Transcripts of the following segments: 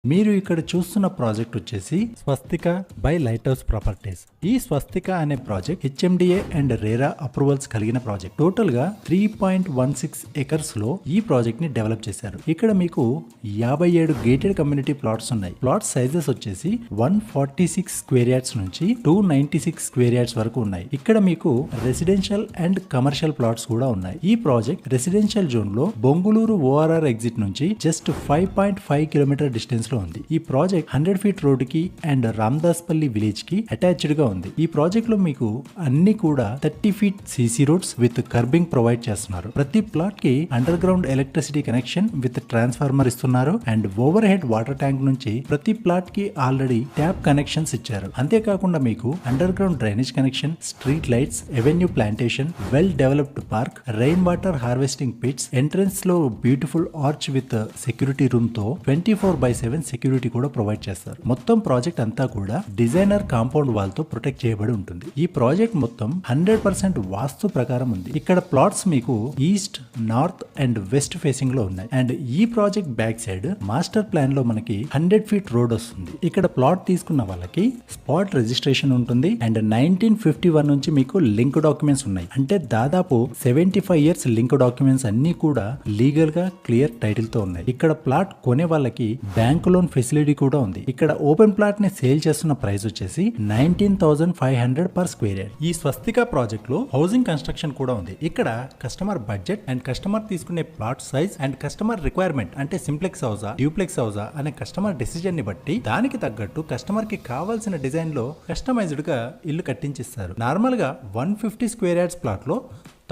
మీరు ఇక్కడ చూస్తున్న ప్రాజెక్ట్ వచ్చేసి స్వస్తిక బై లైట్ హౌస్ ప్రాపర్టీస్. ఈ స్వస్తిక అనే project HMDA and RERA approvals కలిగిన ప్రాజెక్ట్. టోటల్ గా 3.16 ఎకర్స్ లో ఈ ప్రాజెక్ట్ ని డెవలప్ చేశారు. ఇక్కడ మీకు 57 గేటెడ్ కమ్యూనిటీ ప్లాట్స్ ఉన్నాయి. ప్లాట్ సైజెస్ వచ్చేసి 146 స్క్వేర్ యార్డ్స్ నుంచి 296 స్క్వేర్ యార్డ్స్ వరకు ఉన్నాయి. ఇక్కడ మీకు రెసిడెన్షియల్ అండ్ కమర్షియల్ ప్లాట్స్ కూడా ఉన్నాయి. ఈ ప్రాజెక్ట్ రెసిడెన్షియల్ జోన్ లో బొంగుళూరు ఓఆర్ఆర్ ఎగ్జిట్ నుంచి జస్ట్ 5.5 కిలోమీటర్ డిస్టెన్స్ లో ఉంది. ఈ ప్రాజెక్ట్ 100 ఫీట్ రోడ్ కి అండ్ రామదాస్పల్లి విలేజ్ కి అటాచ్డ్ గా ఉంది. ఈ ప్రాజెక్ట్ లో మీకు అన్ని కూడా 30 feet CC roads with curbing provide చేస్తున్నారు. ప్రతి ప్లాట్ కి underground electricity connection with transformer ఇస్తున్నారు and overhead water tank నుంచి ప్రతి ప్లాట్ కి ఆల్రెడీ ట్యాప్ కనెక్షన్స్ ఇచ్చారు. అంతేకాకుండా మీకు underground drainage connection, street lights, avenue plantation, well developed park, rain water harvesting pits, entrance లో beautiful arch with security room తో 24/7 security కూడా provide చేస్తారు. మొత్తం ప్రాజెక్ట్ అంతా కూడా డిజైనర్ కాంపౌండ్ వాల్ తో ప్రొటెక్ట్ చేయబడి ఉంటుంది. ఈ ప్రాజెక్ట్ మొత్తం 100% వాస్తు ప్రకారం ఉంది. ఇక్కడ ప్లాట్స్ మీకు east, north and west facing లో ఉన్నాయి. అండ్ ఈ project back side master plan లో మనకి 100 ఫీట్ రోడ్ వస్తుంది. ఇక్కడ ప్లాట్ తీసుకున్న వాళ్ళకి స్పాట్ రిజిస్ట్రేషన్ ఉంటుంది అండ్ 1951 నుంచి మీకు లింక్ డాక్యుమెంట్స్ ఉన్నాయి. అంటే దాదాపు 75 ఇయర్స్ లింక్ డాక్యుమెంట్స్ అన్ని కూడా లీగల్ గా క్లియర్ టైటిల్ తో ఉన్నాయి. ఇక్కడ ప్లాట్ కొనే వాళ్ళకి బ్యాంక్ లోన్ ఫెసిలిటీ కూడా ఉంది. ఇక్కడ ఓపెన్ ప్లాట్ ని సేల్ చేస్తున్న ప్రైస్ వచ్చేసి 19,500 పర్ స్క్వేర్ యార్డ్. ఈ స్వస్తిక ప్రాజెక్ట్ లో హౌసింగ్ కన్స్ట్రక్షన్ కూడా ఉంది. ఇక్కడ కస్టమర్ బడ్జెట్ అండ్ కస్టమర్ తీసుకునే plot size and customer requirement అంటే సింప్లెక్స్ హౌసా, డ్యూప్లెక్స్ హౌసా అనే కస్టమర్ డెసిజన్ ని బట్టి దానికి తగ్గట్టు కస్టమర్ కి కావాల్సిన డిజైన్ లో కస్టమైజ్డ్ గా ఇల్లు కట్టించిస్తారు. నార్మల్ గా 150 స్క్వేర్ యార్డ్స్ ప్లాట్ లో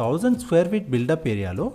1000 స్క్వేర్ ఫీట్ బిల్డప్ ఏరియాలో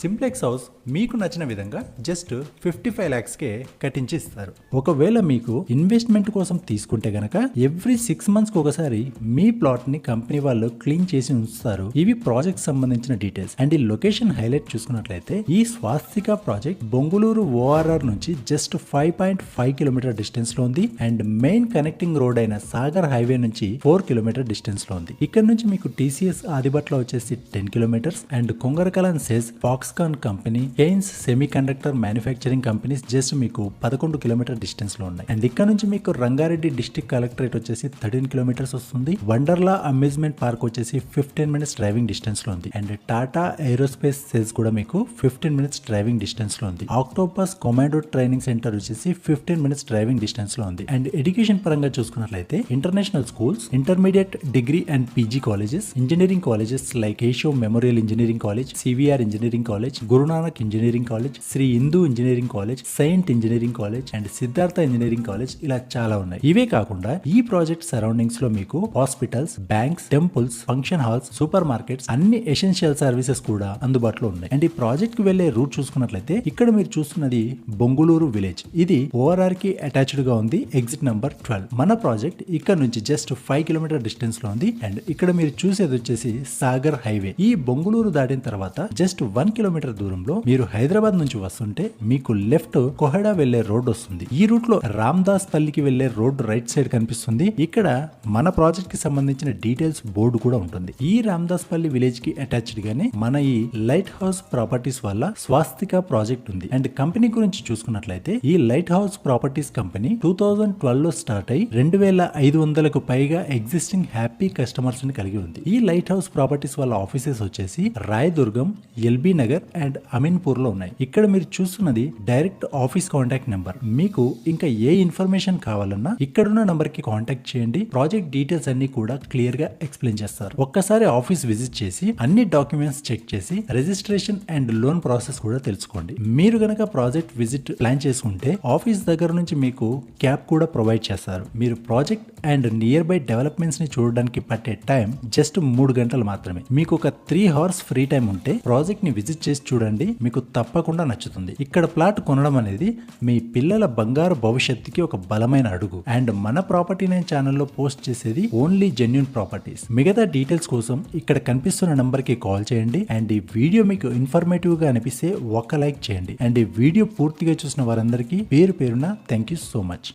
సింప్లెక్స్ హౌస్ మీకు నచ్చిన విధంగా జస్ట్ 55 lakhs కే కట్టించి ఇస్తారు. ఒకవేళ మీకు ఇన్వెస్ట్మెంట్ కోసం తీసుకుంటే గనక ఎవ్రీ 6 months ఒకసారి మీ ప్లాట్ ని కంపెనీ వాళ్ళు క్లీన్ చేసి ఉంచుతారు. ఇవి ప్రాజెక్ట్ సంబంధించిన డీటెయిల్స్. అండ్ ఈ లొకేషన్ హైలైట్ చూసుకున్నట్లయితే ఈ స్వాస్తిక ప్రాజెక్ట్ బొంగుళూరు ఓఆర్ఆర్ నుంచి జస్ట్ 5.5 కిలోమీటర్ డిస్టెన్స్ లో ఉంది అండ్ మెయిన్ కనెక్టింగ్ రోడ్ అయిన సాగర్ హైవే నుంచి 4 కిలోమీటర్ డిస్టెన్స్ లో ఉంది. ఇక్కడ నుంచి మీకు టీసీఎస్ ఆదిబట్ల వచ్చేసి 10 kilometers and Kongarakalan SEZ Foxconn company, Haines semiconductor manufacturing companies just మీకు 11 కిలోమీటర్ డిస్టెన్స్ లో ఉన్నాయి. అండ్ ఇక్కడ నుంచి మీకు రంగారెడ్డి డిస్ట్రిక్ట్ కలెక్టరేట్ వచ్చేసి 13 కిలోమీటర్స్ వస్తుంది. వండర్లా అమ్యూజ్మెంట్ పార్క్ వచ్చేసి 15 మినిట్స్ డ్రైవింగ్ డిస్టెన్స్ లో ఉంది. అండ్ టాటా ఏరోస్పేస్ సేల్స్ కూడా మీకు 15 మినిట్స్ డ్రైవింగ్ డిస్టెన్స్ లో ఉంది. ఆక్టోపస్ కమాండో ట్రైనింగ్ సెంటర్ వచ్చేసి 15 మినిట్స్ డ్రైవింగ్ డిస్టెన్స్ లో ఉంది. అండ్ ఎడ్యుకేషన్ పరంగా చూసుకున్నట్లయితే international schools, intermediate, degree and PG colleges, engineering colleges like Keshav memorial engineering college, CVR engineering college, Gurunanak engineering college, Sri Hindu engineering college, saint engineering college and Siddhartha engineering college ఇలా చాలా ఉన్నాయి. ఇవే కాకుండా ఈ ప్రాజెక్ట్ సరౌండింగ్స్ లో మీకు hospitals, banks, temples, function halls, super markets అన్ని essential services కూడా అందుబాటులో ఉన్నాయి. అండ్ ఈ ప్రాజెక్ట్ కి వెళ్లే రూట్ చూసుకున్నట్లయితే ఇక్కడ మీరు చూస్తున్నది బొంగుళూరు విలేజ్. ఇది ఓఆర్ఆర్ కి అటాచ్డ్ గా ఉంది. Exit number 12. మన ప్రాజెక్ట్ ఇక్కడ నుంచి జస్ట్ 5 కిలోమీటర్ డిస్టెన్స్ లో ఉంది. అండ్ ఇక్కడ మీరు చూసేది వచ్చేసి సాగర్ హైవే. ఈ బొంగుళూరు దాటిన తర్వాత జస్ట్ 1 కిలోమీటర్ దూరంలో మీరు హైదరాబాద్ నుంచి వస్తుంటే మీకు లెఫ్ట్ కొహెడా వెళ్లే రోడ్ వస్తుంది. ఈ రూట్ లో రామదాస్ పల్లికి వెళ్లే రోడ్ రైట్ సైడ్ కనిపిస్తుంది. ఇక్కడ మన ప్రాజెక్ట్ కి సంబంధించిన డీటెయిల్స్ బోర్డు కూడా ఉంటుంది. ఈ రామదాస్ పల్లి విలేజ్ కి అటాచ్డ్ గానే మన ఈ లైట్ హౌస్ ప్రాపర్టీస్ వల్ల స్వాస్తిక ప్రాజెక్ట్ ఉంది. అండ్ కంపెనీ గురించి చూసుకున్నట్లయితే ఈ లైట్ హౌస్ ప్రాపర్టీస్ కంపెనీ 2012 లో స్టార్ట్ అయి 2500కు పైగా ఎగ్జిస్టింగ్ హ్యాపీ కస్టమర్స్ ని కలిగి ఉంది. ఈ లైట్ హౌస్ ప్రాపర్టీస్ వాళ్ళ ఆఫీసెస్ వచ్చేసి రాయదుర్గం, ఎల్బీ నగర్ అండ్ అమీన్పూర్ లో ఉన్నాయి. ఇక్కడ మీరు చూస్తున్నది డైరెక్ట్ ఆఫీస్ కాంటాక్ట్ నెంబర్. మీకు ఇంకా ఏ ఇన్ఫర్మేషన్ కావాలన్నా ఇక్కడున్న నంబర్ కి కాంటాక్ట్ చేయండి. ప్రాజెక్ట్ డీటెయిల్స్ అన్ని కూడా క్లియర్ గా ఎక్స్ప్లెయిన్ చేస్తారు. ఒక్కసారి ఆఫీస్ విజిట్ చేసి అన్ని డాక్యుమెంట్స్ చెక్ చేసి రిజిస్ట్రేషన్ అండ్ లోన్ ప్రాసెస్ కూడా తెలుసుకోండి. మీరు గనక ప్రాజెక్ట్ విజిట్ ప్లాన్ చేసుకుంటే ఆఫీస్ దగ్గర నుంచి మీకు క్యాబ్ కూడా ప్రొవైడ్ చేస్తారు. మీరు project and near by developments ని చూడడానికి పట్టే టైం జస్ట్ 3 గంటలు మాత్రమే. మీకు ఒక 3 hours ఫ్రీ టైం ఉంటే ప్రాజెక్ట్ ని విజిట్ చేసి చూడండి. మీకు తప్పకుండా నచ్చుతుంది. ఇక్కడ ప్లాట్ కొనడం అనేది మీ పిల్లల బంగారు భవిష్యత్తుకి ఒక బలమైన అడుగు. అండ్ మన ప్రాపర్టీ నైన్ ఛానల్లో పోస్ట్ చేసేది ఓన్లీ జెన్యూన్ ప్రాపర్టీస్. మిగతా డీటెయిల్స్ కోసం ఇక్కడ కనిపిస్తున్న నంబర్ కి కాల్ చేయండి. అండ్ ఈ వీడియో మీకు ఇన్ఫర్మేటివ్ గా అనిపిస్తే ఒక్క లైక్ చేయండి. అండ్ ఈ వీడియో పూర్తిగా చూసిన వారందరికీ పేరు పేరున థ్యాంక్ యూ సో మచ్.